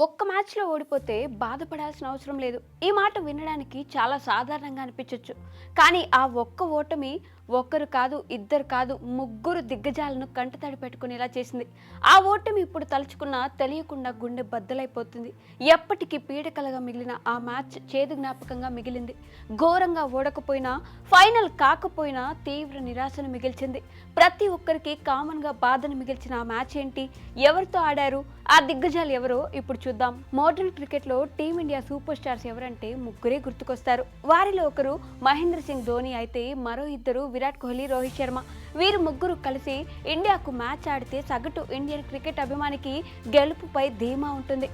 ఒక్క మ్యాచ్‌లో ఓడిపోతే బాధపడాల్సిన అవసరం లేదు. ఈ మాట వినడానికి చాలా సాధారణంగా అనిపించొచ్చు. కానీ ఆ ఒక్క ఓటమి ఒక్కరు కాదు, ఇద్దరు కాదు, ముగ్గురు దిగ్గజాలను కంటతడి పెట్టుకునేలా చేసింది. ఆ ఓటమి ఇప్పుడు తలుచుకున్నా తెలియకుండా గుండె బద్దలైపోతుంది. ఎప్పటికీ పీడకలగా మిగిలిన ఆ మ్యాచ్ చేదు జ్ఞాపకంగా మిగిలింది. ఘోరంగా ఓడకపోయినా, ఫైనల్ కాకపోయినా తీవ్ర నిరాశను మిగిల్చింది. ప్రతి ఒక్కరికి కామన్‌గా బాధను మిగిల్చిన ఆ మ్యాచ్ ఏంటి? ఎవరితో ఆడారు? ఆ దిగ్గజాలు ఎవరో ఇప్పుడు చూద్దాం. మోడర్న్ క్రికెట్లో టీమిండియా సూపర్ స్టార్స్ ఎవరంటే ముగ్గురే గుర్తుకొస్తారు. వారిలో ఒకరు మహేంద్ర సింగ్ ధోని అయితే మరో ఇద్దరు విరాట్ కోహ్లీ, రోహిత్ శర్మ. వీరు ముగ్గురు కలిసి ఇండియాకు మ్యాచ్ ఆడితే సగటు ఇండియన్ క్రికెట్ అభిమానికి గెలుపుపై ధీమా ఉంటుంది.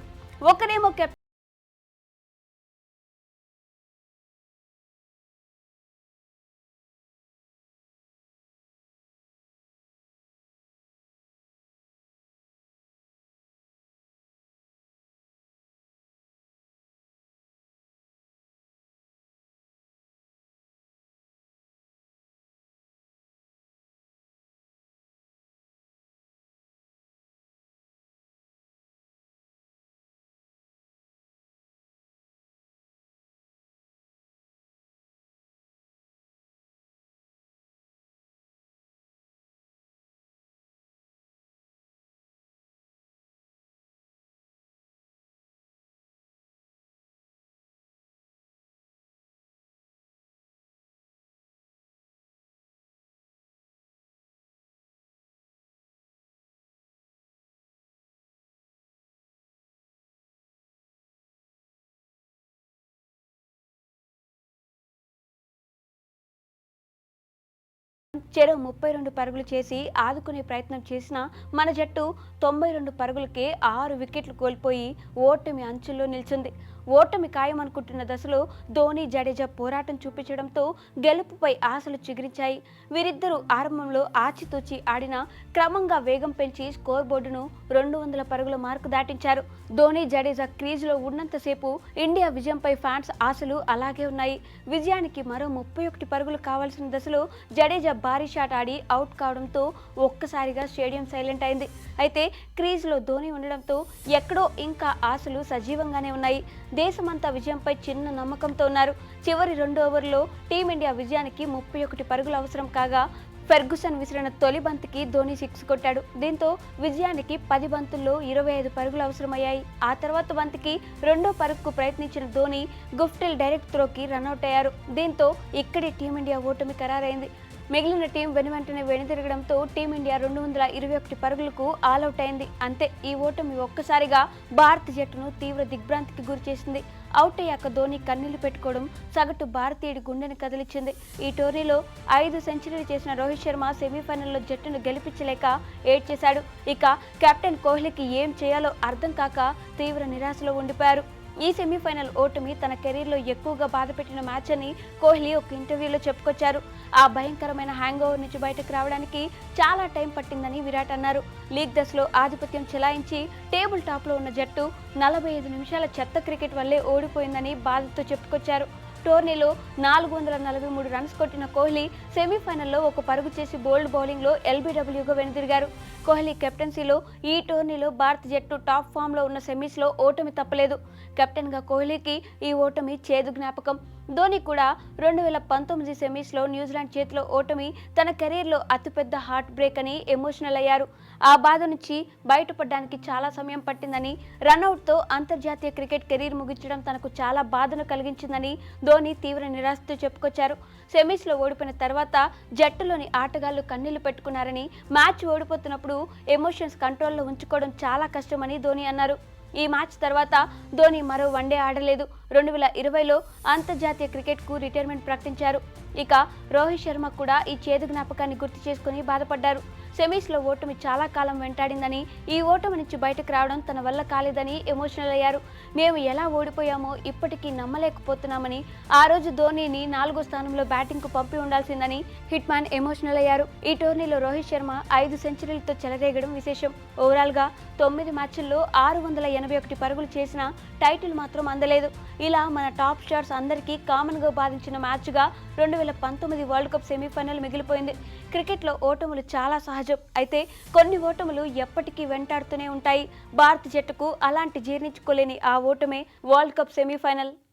ఒకరేమో చెరో 32 పరుగులు చేసి ఆదుకునే ప్రయత్నం చేసిన మన జట్టు 92 పరుగులకే 6 వికెట్లు కోల్పోయి ఓటమి అంచుల్లో నిలిచింది. ఓటమి ఖాయమనుకుంటున్న దశలో ధోని, జడేజా పోరాటం చూపించడంతో గెలుపుపై ఆశలు చిగురించాయి. వీరిద్దరూ ఆరంభంలో ఆచితూచి ఆడినా క్రమంగా వేగం పెంచి స్కోర్ బోర్డును 200 పరుగుల మార్కు దాటించారు. ధోని, జడేజా క్రీజులో ఉన్నంతసేపు ఇండియా విజయంపై ఫ్యాన్స్ ఆశలు అలాగే ఉన్నాయి. విజయానికి మరో 31 పరుగులు కావాల్సిన దశలో జడేజా భారీ షాట్ ఆడి అవుట్ కావడంతో ఒక్కసారిగా స్టేడియం సైలెంట్ అయింది. అయితే క్రీజ్లో ధోని ఉండడంతో ఎక్కడో ఇంకా ఆశలు సజీవంగానే ఉన్నాయి. దేశమంతా విజయంపై చిన్న నమ్మకంతో ఉన్నారు. చివరి 2 ఓవర్లో టీమిండియా విజయానికి 31 పరుగులు అవసరం కాగా ఫెర్గుసన్ విసిరిన తొలి బంతికి ధోని 6 కొట్టాడు. దీంతో విజయానికి 10 బంతుల్లో 25 పరుగులు అవసరమయ్యాయి. ఆ తర్వాత బంతికి రెండో పరుగుకు ప్రయత్నించిన ధోని గుఫ్టిల్ డైరెక్ట్ త్రోకి రన్అట్ అయ్యారు. దీంతో ఇక్కడే టీమిండియా ఓటమి ఖరారైంది. మిగిలిన టీం వెనువెంటనే వెనుదిరగడంతో టీమిండియా 221 పరుగులకు ఆలౌట్ అయింది. అంతే, ఈ ఓటమి ఒక్కసారిగా భారత జట్టును తీవ్ర దిగ్భ్రాంతికి గురిచేసింది. అవుట్ అయ్యాక ధోని కన్నీళ్లు పెట్టుకోవడం సగటు భారతీయుడి గుండెని కదిలించింది. ఈ టోర్నీలో 5 సెంచరీలు చేసిన రోహిత్ శర్మ సెమీఫైనల్లో జట్టును గెలిపించలేక ఏడ్చేశాడు. ఇక కెప్టెన్ కోహ్లీకి ఏం చేయాలో అర్థం కాక తీవ్ర నిరాశలో ఉండిపోయారు. ఈ సెమీఫైనల్ ఓటమి తన కెరీర్లో ఎక్కువగా బాధపెట్టిన మ్యాచ్ అని కోహ్లీ ఒక ఇంటర్వ్యూలో చెప్పుకొచ్చారు. ఆ భయంకరమైన హ్యాంగ్ ఓవర్ నుంచి బయటకు రావడానికి చాలా టైం పట్టిందని విరాట్ అన్నారు. లీగ్ దశలో ఆధిపత్యం చెలాయించి టేబుల్ టాప్లో ఉన్న జట్టు 45 నిమిషాల చెత్త క్రికెట్ వల్లే ఓడిపోయిందని బాధతో చెప్పుకొచ్చారు. టోర్నీలో 443 రన్స్ కొట్టిన కోహ్లీ సెమీఫైనల్లో ఒక పరుగు చేసి బోల్డ్ బౌలింగ్లో ఎల్బీడబ్ల్యూగా వెనుదిరిగారు. కోహ్లీ కెప్టెన్సీలో ఈ టోర్నీలో భారత జట్టు టాప్ ఫామ్లో ఉన్న సెమీస్లో ఓటమి తప్పలేదు. కెప్టెన్గా కోహ్లీకి ఈ ఓటమి చేదు జ్ఞాపకం. ధోని కూడా 2019 సెమీస్లో న్యూజిలాండ్ చేతిలో ఓటమి తన కెరీర్లో అతిపెద్ద హార్ట్ బ్రేక్ అని ఎమోషనల్ అయ్యారు. ఆ బాధ నుంచి బయటపడడానికి చాలా సమయం పట్టిందని, రన్అట్తో అంతర్జాతీయ క్రికెట్ కెరీర్ ముగించడం తనకు చాలా బాధను కలిగించిందని ధోని తీవ్ర నిరాశతో చెప్పుకొచ్చారు. సెమీస్లో ఓడిపోయిన తర్వాత జట్టులోని ఆటగాళ్లు కన్నీళ్లు పెట్టుకున్నారని, మ్యాచ్ ఓడిపోతున్నప్పుడు ఎమోషన్స్ కంట్రోల్లో ఉంచుకోవడం చాలా కష్టమని ధోని అన్నారు. ఈ మ్యాచ్ తర్వాత ధోని మరో వన్డే ఆడలేదు. 2020లో అంతర్జాతీయ క్రికెట్కు రిటైర్మెంట్ ప్రకటించారు. ఇక రోహిత్ శర్మ కూడా ఈ చేదు జ్ఞాపకాన్ని గుర్తు చేసుకుని బాధపడ్డారు. సెమీస్లో ఓటమి చాలా కాలం వెంటాడిందని, ఈ ఓటమి నుంచి బయటకు రావడం తన వల్ల కాలేదని ఎమోషనల్ అయ్యారు. మేము ఎలా ఓడిపోయామో ఇప్పటికీ నమ్మలేకపోతున్నామని, ఆ రోజు ధోనిని 4వ స్థానంలో బ్యాటింగ్కు పంపి ఉండాల్సిందని హిట్ మ్యాన్ ఎమోషనల్ అయ్యారు. ఈ టోర్నీలో రోహిత్ శర్మ 5 సెంచరీలతో చెలరేగడం విశేషం. ఓవరాల్గా 9 మ్యాచ్ల్లో 681 పరుగులు చేసిన టైటిల్ మాత్రం అందలేదు. ఇలా మన టాప్ స్టార్స్ అందరికీ కామన్గా బాధించిన మ్యాచ్గా 2019 వరల్డ్ కప్ సెమీఫైనల్ మిగిలిపోయింది. క్రికెట్లో ఓటములు చాలా సహజం. సహజం. అయితే కొన్ని ఓటములు ఎప్పటికీ వెంటాడుతూనే ఉంటాయి. భారత జట్టుకు అలాంటి జీర్ణించుకోలేని ఆ ఓటమే వరల్డ్ కప్ సెమీఫైనల్.